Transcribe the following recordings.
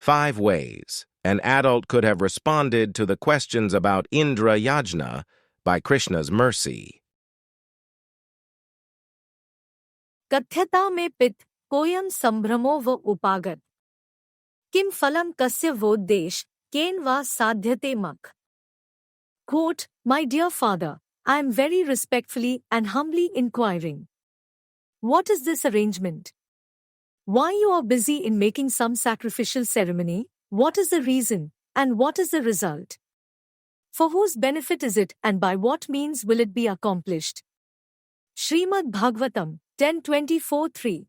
5 ways an adult could have responded to the questions about Indra-Yajna by Krishna's mercy. कथ्यता में पित कोयम संभ्रमो व उपागत किम फलम कस्य वोद्देश केन वा साध्यते मख. Quote, My dear father, I am very respectfully and humbly inquiring. What is this arrangement? Why you are busy in making some sacrificial ceremony? What is the reason, and what is the result? For whose benefit is it, and by what means will it be accomplished? Shrimad Bhagavatam, 10:24-3.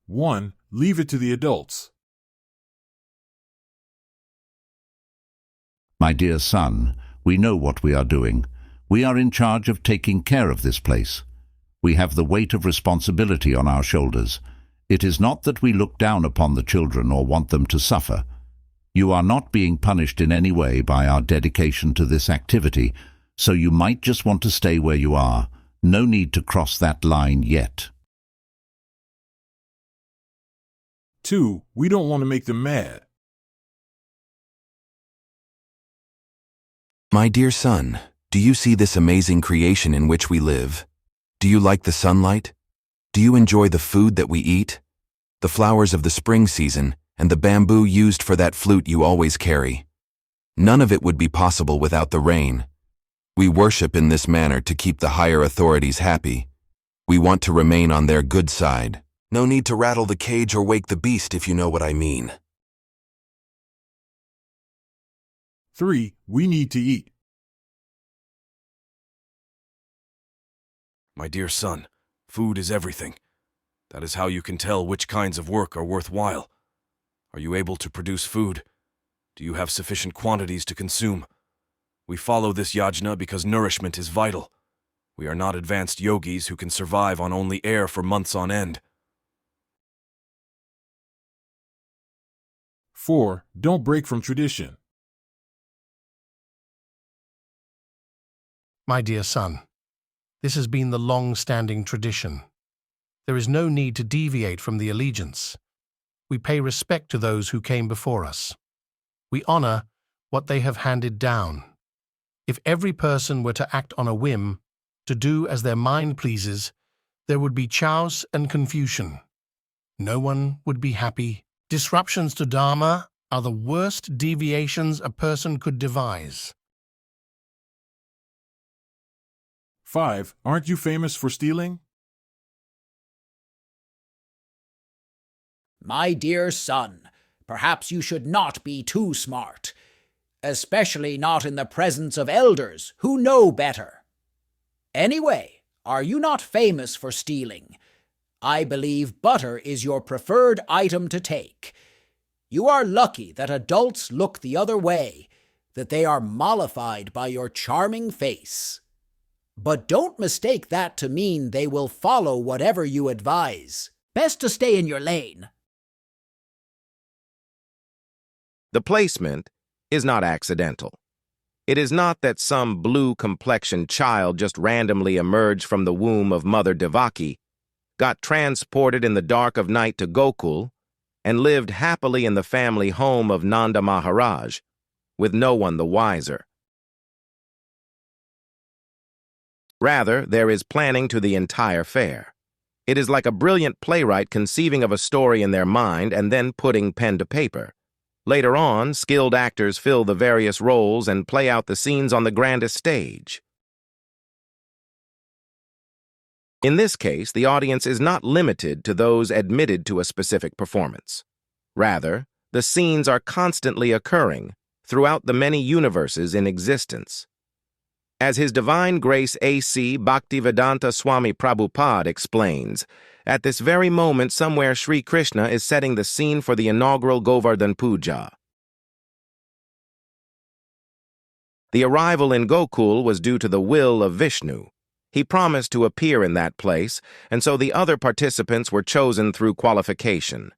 1. Leave it to the adults. My dear son, we know what we are doing. We are in charge of taking care of this place. We have the weight of responsibility on our shoulders. It is not that we look down upon the children or want them to suffer. You are not being punished in any way by our dedication to this activity, so you might just want to stay where you are. No need to cross that line yet. 2. We don't want to make them mad. My dear son, do you see this amazing creation in which we live? Do you like the sunlight? Do you enjoy the food that we eat? The flowers of the spring season, and the bamboo used for that flute you always carry? None of it would be possible without the rain. We worship in this manner to keep the higher authorities happy. We want to remain on their good side. No need to rattle the cage or wake the beast, if you know what I mean. 3. We need to eat. My dear son, food is everything. That is how you can tell which kinds of work are worthwhile. Are you able to produce food? Do you have sufficient quantities to consume? We follow this yajna because nourishment is vital. We are not advanced yogis who can survive on only air for months on end. 4. Don't break from tradition. My dear son, this has been the long-standing tradition. There is no need to deviate from the allegiance. We pay respect to those who came before us. We honor what they have handed down. If every person were to act on a whim, to do as their mind pleases, there would be chaos and confusion. No one would be happy. Disruptions to Dharma are the worst deviations a person could devise. 5. Aren't you famous for stealing? My dear son, perhaps you should not be too smart, especially not in the presence of elders who know better. Anyway, are you not famous for stealing? I believe butter is your preferred item to take. You are lucky that adults look the other way, that they are mollified by your charming face. But don't mistake that to mean they will follow whatever you advise. Best to stay in your lane. The placement is not accidental. It is not that some blue-complexioned child just randomly emerged from the womb of Mother Devaki, got transported in the dark of night to Gokul, and lived happily in the family home of Nanda Maharaj, with no one the wiser. Rather, there is planning to the entire fare. It is like a brilliant playwright conceiving of a story in their mind and then putting pen to paper. Later on, skilled actors fill the various roles and play out the scenes on the grandest stage. In this case, the audience is not limited to those admitted to a specific performance. Rather, the scenes are constantly occurring throughout the many universes in existence. As His Divine Grace A.C. Bhaktivedanta Swami Prabhupada explains, at this very moment somewhere Sri Krishna is setting the scene for the inaugural Govardhan Puja. The arrival in Gokul was due to the will of Vishnu. He promised to appear in that place, and so the other participants were chosen through qualification.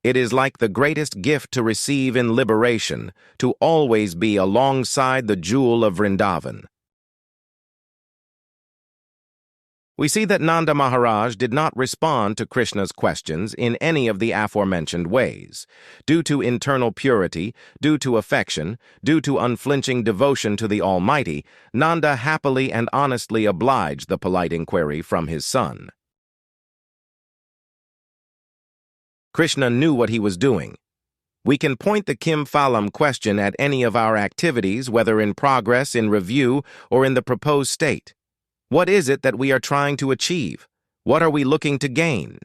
It is like the greatest gift to receive in liberation, to always be alongside the jewel of Vrindavan. We see that Nanda Maharaj did not respond to Krishna's questions in any of the aforementioned ways. Due to internal purity, due to affection, due to unflinching devotion to the Almighty, Nanda happily and honestly obliged the polite inquiry from his son. Krishna knew what he was doing. We can point the Kim Phalam question at any of our activities, whether in progress, in review, or in the proposed state. What is it that we are trying to achieve? What are we looking to gain?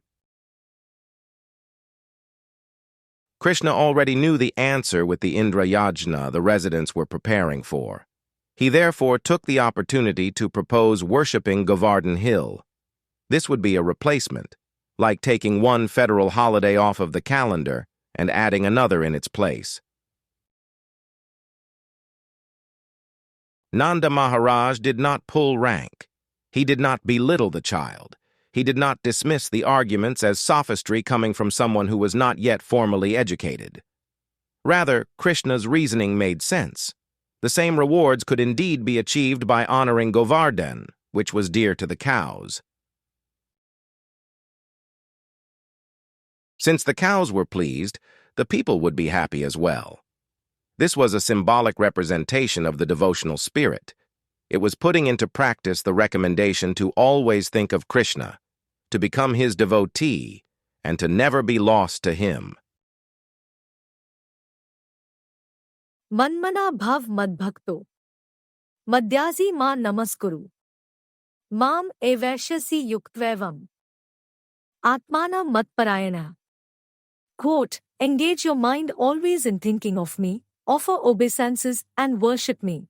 Krishna already knew the answer with the Indra-Yajna the residents were preparing for. He therefore took the opportunity to propose worshipping Govardhan Hill. This would be a replacement, like taking one federal holiday off of the calendar and adding another in its place. Nanda Maharaj did not pull rank. He did not belittle the child. He did not dismiss the arguments as sophistry coming from someone who was not yet formally educated. Rather, Krishna's reasoning made sense. The same rewards could indeed be achieved by honoring Govardhan, which was dear to the cows. Since the cows were pleased, the people would be happy as well. This was a symbolic representation of the devotional spirit. It was putting into practice the recommendation to always think of Krishna, to become his devotee, and to never be lost to him. Manmana bhav madbhakto. Madhyazi ma namaskuru. Mam evaishyasi yuktvevam. Atmana matparayana. Quote, engage your mind always in thinking of me, offer obeisances and worship me.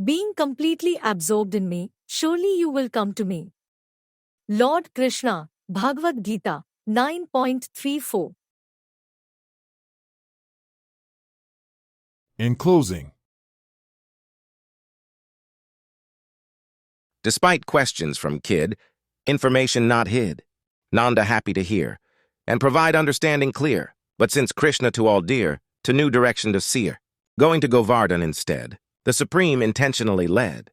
Being completely absorbed in me, surely you will come to me. Lord Krishna, Bhagavad-gita, 9.34. In closing, Despite questions from Kid, information not hid, Nanda happy to hear, and provide understanding clear, but since Krishna to all dear, to new direction to seer. Going to Govardhan instead, the Supreme intentionally led,